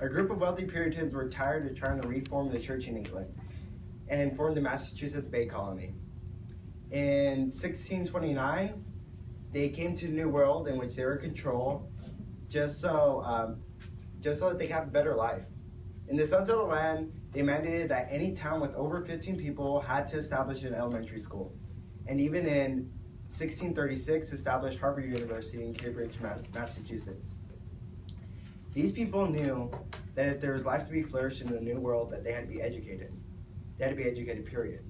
A group of wealthy Puritans were tired of trying to reform the church in England and formed the Massachusetts Bay Colony. In 1629, they came to the New World in which they were in control, just so that they could have a better life. In the Sunsettled Land, they mandated that any town with over 15 people had to establish an elementary school. And even in 1636, established Harvard University in Cambridge, Massachusetts. These people knew that if there was life to be flourished in the New World, that they had to be educated. They had to be educated, period.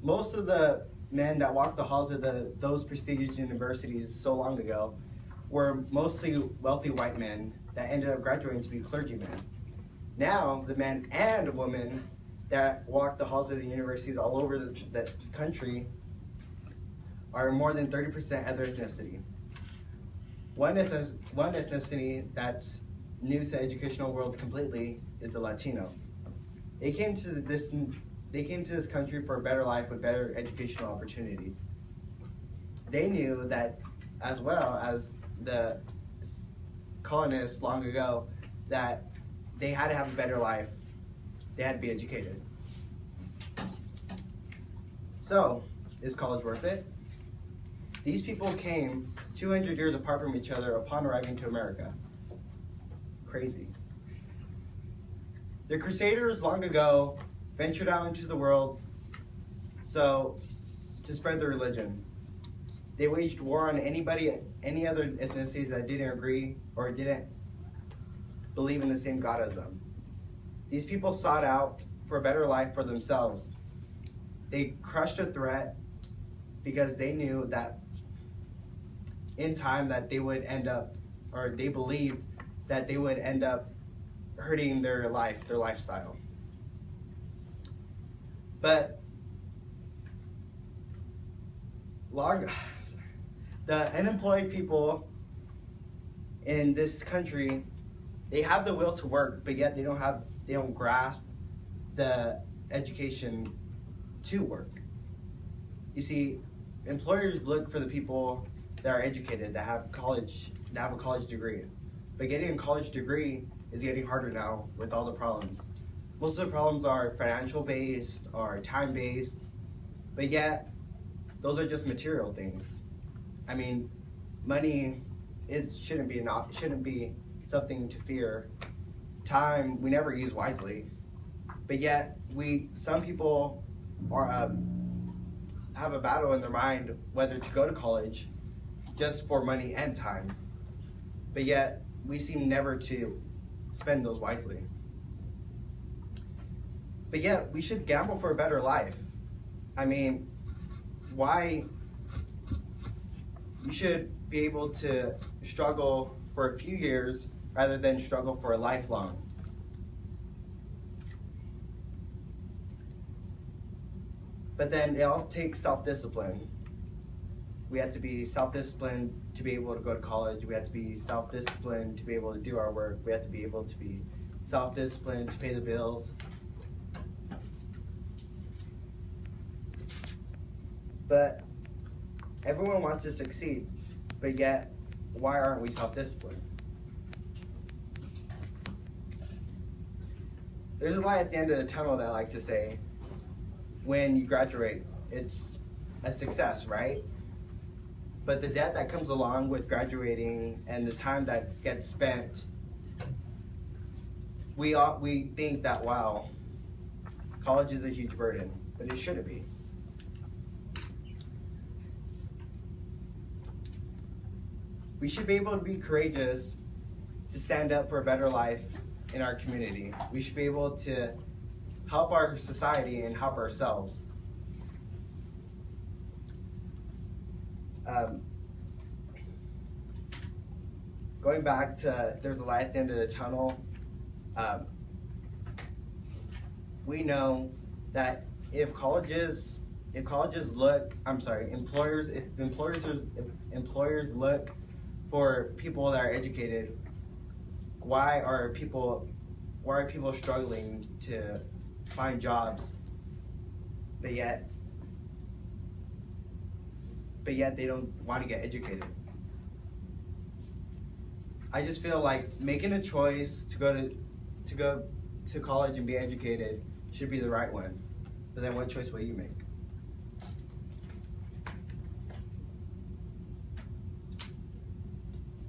Most of the men that walked the halls of those prestigious universities so long ago were mostly wealthy white men that ended up graduating to be clergymen. Now, the men and women that walk the halls of the universities all over the country are more than 30% other ethnicity. One ethnicity that's new to the educational world completely is the Latino. They came to this country for a better life with better educational opportunities. They knew that, as well as the colonists long ago, that they had to have a better life. They had to be educated. So, is college worth it? These people came 200 years apart from each other upon arriving to America. Crazy. The Crusaders long ago ventured out into the world to spread their religion. They waged war on any other ethnicities that didn't agree or didn't believe in the same God as them. These people sought out for a better life for themselves. They crushed a threat because they knew that in time that they would end up, or they believed that they would end up hurting their lifestyle. But the unemployed people in this country, they have the will to work, but yet they don't grasp the education to work. You see, employers look for the people that are educated, that have a college degree. But getting a college degree is getting harder now with all the problems. Most of the problems are financial based or time based, but yet those are just material things. I mean, money shouldn't be something to fear. Time we never use wisely, but yet some people have a battle in their mind whether to go to college just for money and time, but yet we seem never to spend those wisely. But yet we should gamble for a better life. I mean, why? You should be able to struggle for a few years rather than struggle for a lifelong. But then it all takes self-discipline. We have to be self-disciplined to be able to go to college. We have to be self-disciplined to be able to do our work. We have to be able to be self-disciplined to pay the bills. But everyone wants to succeed, but yet, why aren't we self-disciplined? There's a light at the end of the tunnel that I like to say. When you graduate, it's a success, right? But the debt that comes along with graduating and the time that gets spent, we think that, wow, college is a huge burden, but it shouldn't be. We should be able to be courageous to stand up for a better life in our community. We should be able to help our society and help ourselves. Going back to there's a light at the end of the tunnel. We know that if employers look for people that are educated, why are people struggling to find jobs, but yet they don't want to get educated? I just feel like making a choice to go to college and be educated should be the right one. But then what choice will you make?